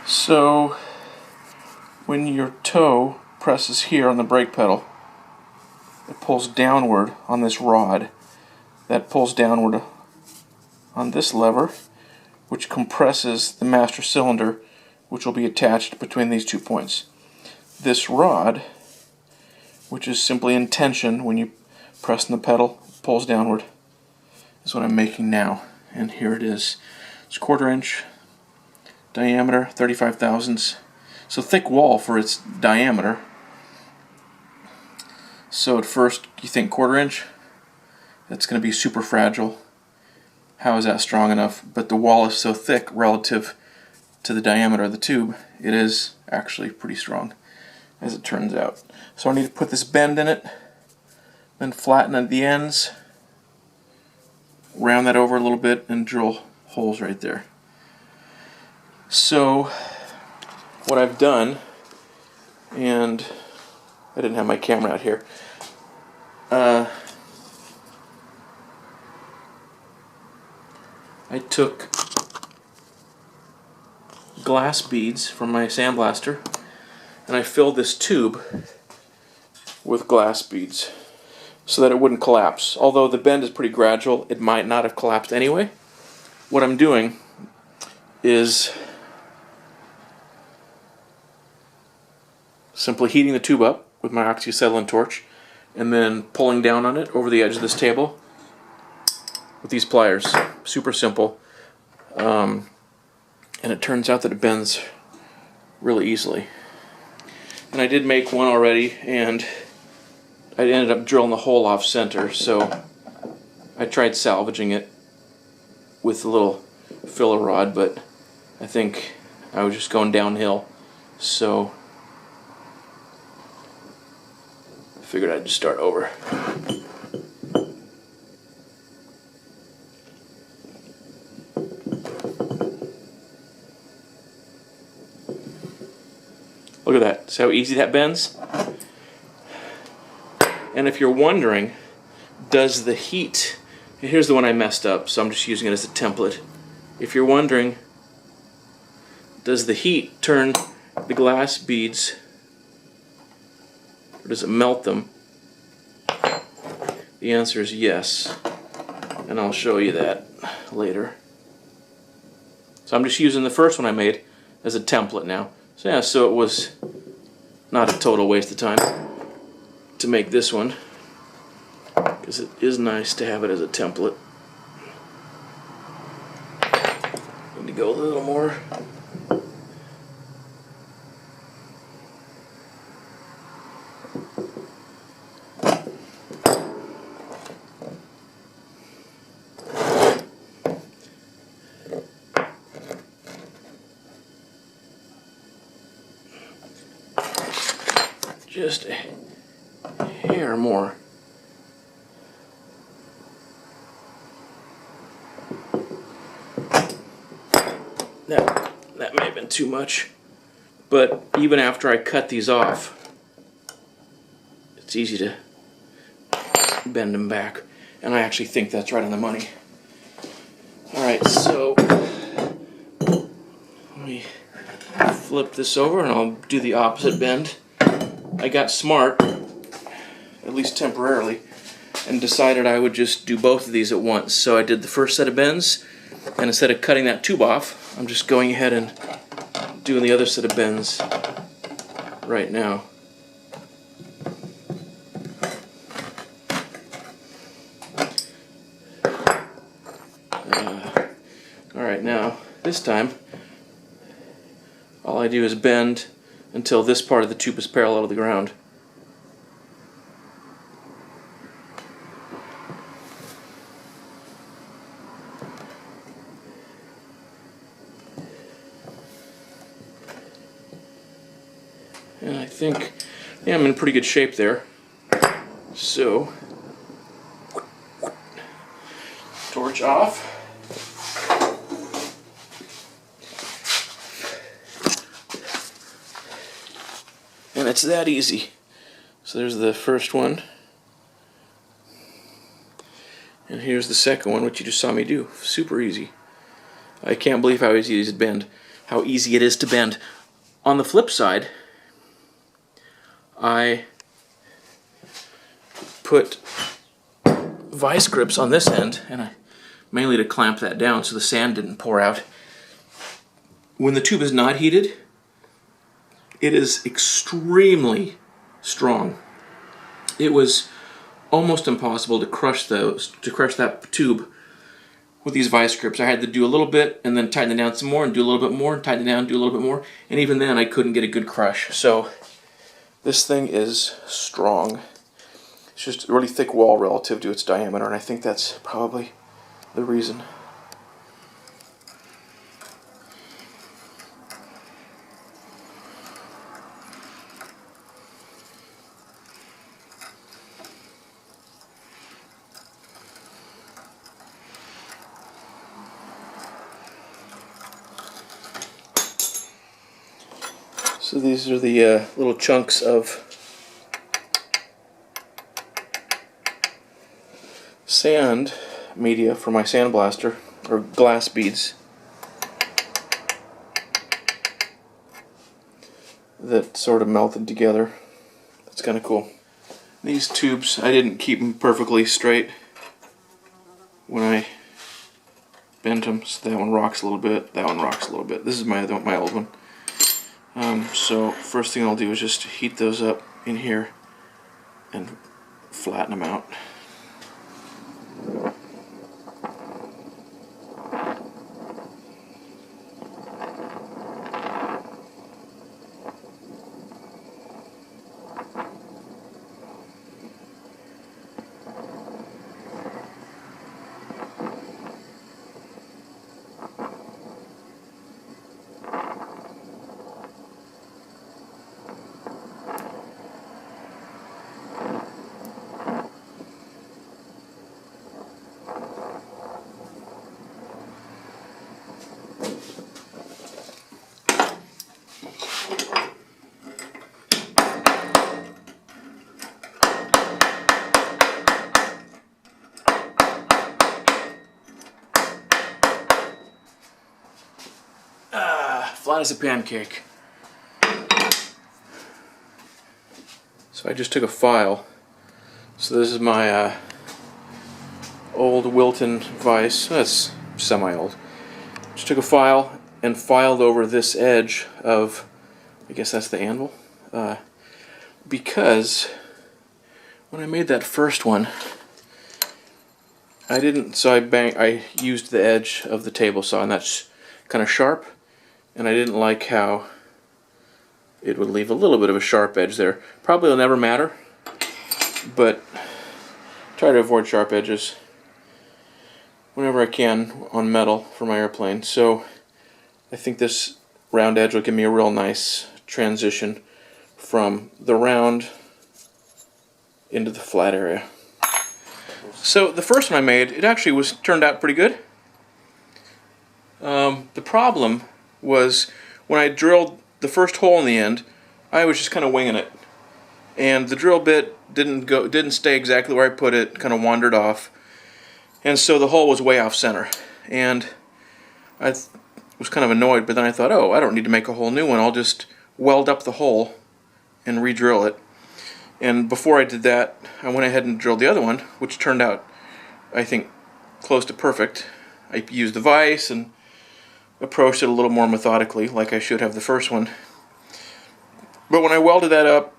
So when your toe presses here on the brake pedal, it pulls downward on this rod. That pulls downward on this lever, which compresses the master cylinder, which will be attached between these 2 points. This rod, which is simply in tension when you press on the pedal, pulls downward, is what I'm making now. And here it is. It's 1/4 inch diameter, 35 thousandths. So thick wall for its diameter. So at first you think 1/4 inch, that's going to be super fragile. How is that strong enough? But the wall is so thick relative to the diameter of the tube, it is actually pretty strong, as it turns out. So I need to put this bend in it, then flatten at the ends, round that over a little bit, and drill holes right there. So what I've done, and I didn't have my camera out here, I took glass beads from my sandblaster and I filled this tube with glass beads so that it wouldn't collapse. Although the bend is pretty gradual, it might not have collapsed anyway. What I'm doing is simply heating the tube up with my oxyacetylene torch and then pulling down on it over the edge of this table with these pliers. Super simple. And it turns out that it bends really easily. And I did make one already, and I ended up drilling the hole off center, so I tried salvaging it with a little filler rod, but I think I was just going downhill, so I figured I'd just start over. Look at that. See how easy that bends? And if you're wondering, does the heat... Here's the one I messed up, so I'm just using it as a template. If you're wondering, does the heat turn the glass beads, or does it melt them? The answer is yes, and I'll show you that later. So I'm just using the first one I made as a template now. So yeah, so it was not a total waste of time to make this one, because it is nice to have it as a template. Need to go a little more. Just a hair more. That may have been too much, but even after I cut these off, it's easy to bend them back, and I actually think that's right on the money. Alright, so let me flip this over and I'll do the opposite bend. I got smart, at least temporarily, and decided I would just do both of these at once. So I did the first set of bends, and instead of cutting that tube off, I'm just going ahead and doing the other set of bends right now. Alright, now, this time, all I do is bend until this part of the tube is parallel to the ground. And I think, yeah, I'm in pretty good shape there. So, torch off. And it's that easy. So there's the first one. And here's the second one, which you just saw me do. Super easy. I can't believe how easy these bend. how easy it is to bend. On the flip side, I put vice grips on this end, and mainly to clamp that down so the sand didn't pour out. When the tube is not heated, it is extremely strong. It was almost impossible to crush that tube with these vice grips. I had to do a little bit and then tighten it down some more and do a little bit more and tighten it down, do a little bit more, and even then I couldn't get a good crush. So this thing is strong. It's just a really thick wall relative to its diameter, and I think that's probably the reason. So these are the little chunks of sand media for my sandblaster, or glass beads, that sort of melted together. That's kind of cool. These tubes, I didn't keep them perfectly straight when I bent them, so that one rocks a little bit, that one rocks a little bit. This is my old one. So first thing I'll do is just heat those up in here and flatten them out. Flat as a pancake. So I just took a file. So this is my old Wilton vise. That's semi-old. Just took a file and filed over this edge of, I guess that's the anvil, because when I made that first one, I didn't. So I used the edge of the table saw, and that's kind of sharp. And I didn't like how it would leave a little bit of a sharp edge there. Probably will never matter, but try to avoid sharp edges whenever I can on metal for my airplane. So I think this round edge will give me a real nice transition from the round into the flat area. So the first one I made, it actually turned out pretty good. The problem was when I drilled the first hole in the end, I was just kind of winging it, and the drill bit didn't stay exactly where I put it, kind of wandered off, and so the hole was way off center, and I was kind of annoyed. But then I thought, oh, I don't need to make a whole new one. I'll just weld up the hole and re-drill it. And before I did that, I went ahead and drilled the other one, which turned out, I think, close to perfect. I used the vise and approached it a little more methodically, like I should have the first one. But when I welded that up,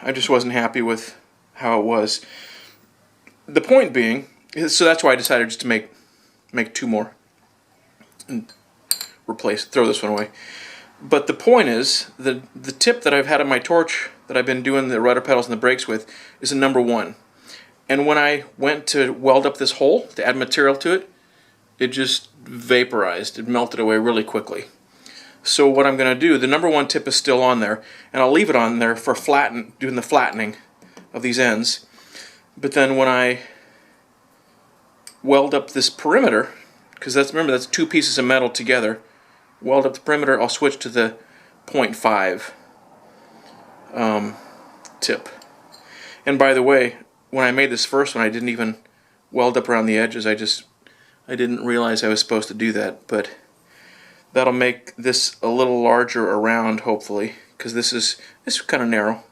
I just wasn't happy with how it was. The point being, so that's why I decided just to make two more and throw this one away. But the point is, the tip that I've had on my torch that I've been doing the rudder pedals and the brakes with is a number 1. And when I went to weld up this hole to add material to it, it just vaporized. It melted away really quickly. So what I'm going to do, the number 1 tip is still on there, and I'll leave it on there for doing the flattening of these ends. But then when I weld up this perimeter, because remember that's 2 pieces of metal together, weld up the perimeter, I'll switch to the 0.5 tip. And by the way, when I made this first one, I didn't even weld up around the edges. I didn't realize I was supposed to do that, but That'll make this a little larger around, hopefully, because this is kind of narrow.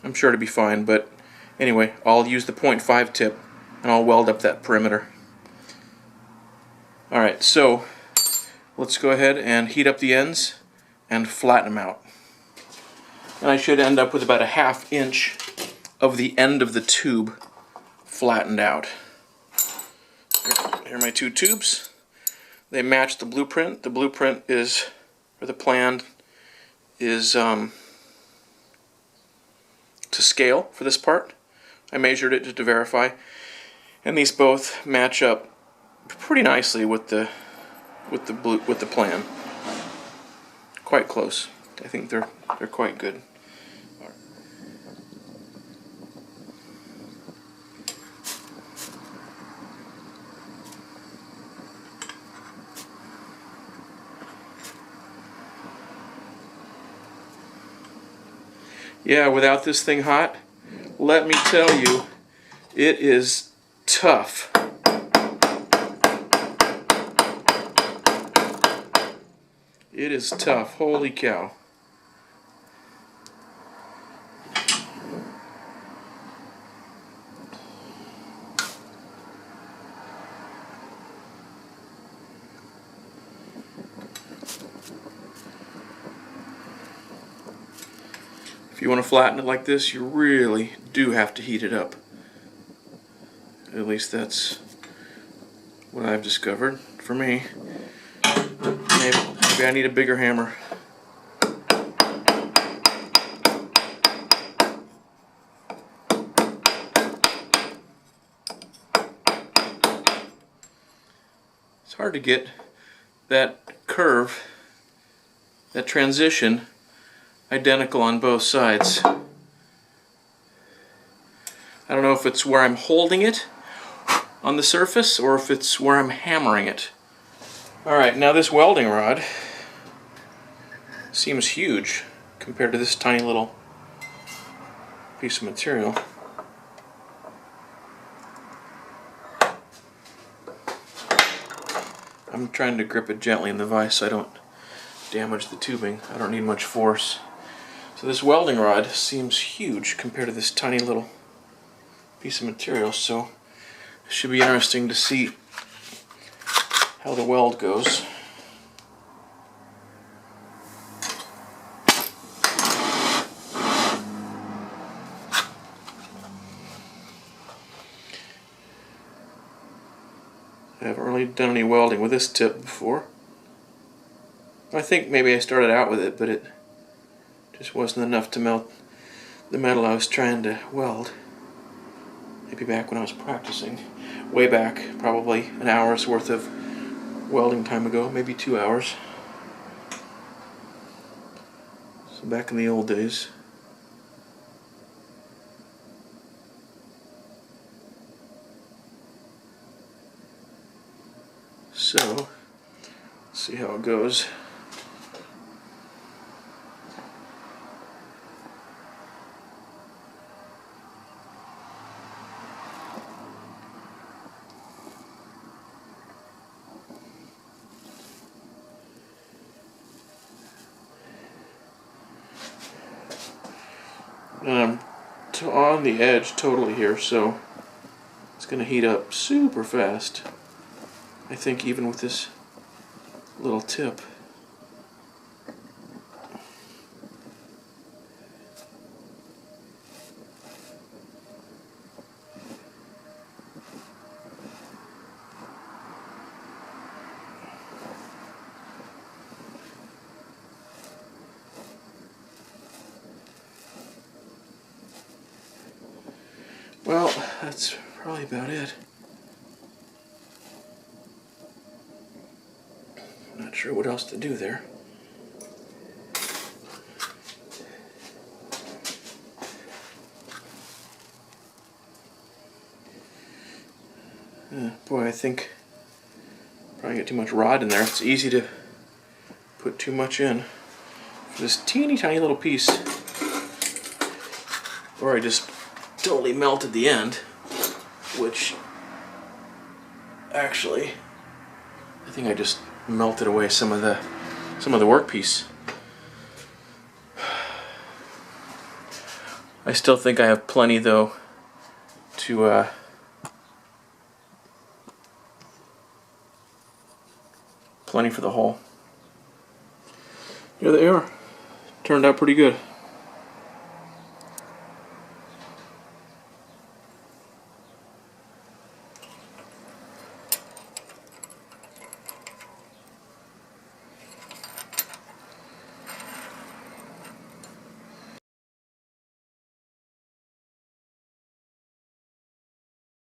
I'm sure it'll be fine, but anyway, I'll use the 0.5 tip and I'll weld up that perimeter. Alright, so let's go ahead and heat up the ends and flatten them out. And I should end up with about a 1/2 inch of the end of the tube flattened out. Here are my 2 tubes. They match the blueprint. The blueprint is, or the plan is to scale for this part. I measured it to verify, and these both match up pretty nicely with the plan. Quite close. I think they're quite good. Yeah, without this thing hot, let me tell you, it is tough. It is tough, holy cow. If you want to flatten it like this, you really do have to heat it up. At least that's what I've discovered for me. Maybe I need a bigger hammer. It's hard to get that curve, that transition, identical on both sides. I don't know if it's where I'm holding it on the surface or if it's where I'm hammering it. Alright, now this welding rod seems huge compared to this tiny little piece of material. I'm trying to grip it gently in the vise so I don't damage the tubing. I don't need much force. So this welding rod seems huge compared to this tiny little piece of material, so it should be interesting to see how the weld goes. I haven't really done any welding with this tip before. I think maybe I started out with it, but it just wasn't enough to melt the metal I was trying to weld. Maybe back when I was practicing. Way back, probably an hour's worth of welding time ago, maybe 2 hours. So back in the old days. So, let's see how it goes. And I'm on the edge totally here, so it's going to heat up super fast. I think even with this little tip. Well, that's probably about it. Not sure what else to do there. Boy, I think probably get too much rod in there. It's easy to put too much in for this teeny tiny little piece. Or I just totally melted the end, which actually I think I just melted away some of the workpiece. I still think I have plenty though to plenty for the hole. Here they are. Turned out pretty good.